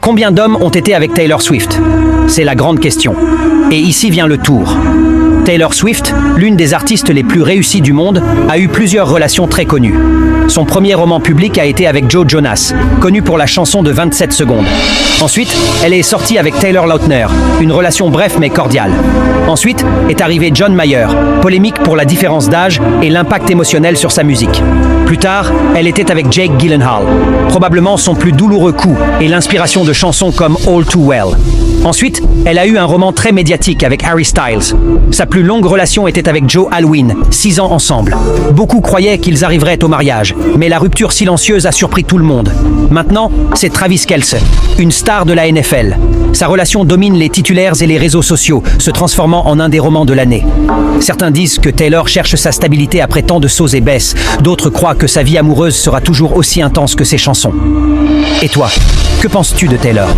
Combien d'hommes ont été avec Taylor Swift? C'est la grande question. Et ici vient le tour. Taylor Swift, l'une des artistes les plus réussies du monde, a eu plusieurs relations très connues. Son premier roman public a été avec Joe Jonas, connu pour la chanson de 27 secondes. Ensuite, elle est sortie avec Taylor Lautner, une relation bref mais cordiale. Ensuite est arrivé John Mayer, polémique pour la différence d'âge et l'impact émotionnel sur sa musique. Plus tard, elle était avec Jake Gyllenhaal, probablement son plus douloureux coup et l'inspiration de chansons comme All Too Well. Ensuite, elle a eu un roman très médiatique avec Harry Styles. Sa plus longue relation était avec Joe Alwyn, 6 ans ensemble. Beaucoup croyaient qu'ils arriveraient au mariage, mais la rupture silencieuse a surpris tout le monde. Maintenant, c'est Travis Kelce, une star de la NFL. Sa relation domine les titulaires et les réseaux sociaux, se transformant en un des romans de l'année. Certains disent que Taylor cherche sa stabilité après tant de sauts et baisses. D'autres croient que sa vie amoureuse sera toujours aussi intense que ses chansons. Et toi, que penses-tu de Taylor ?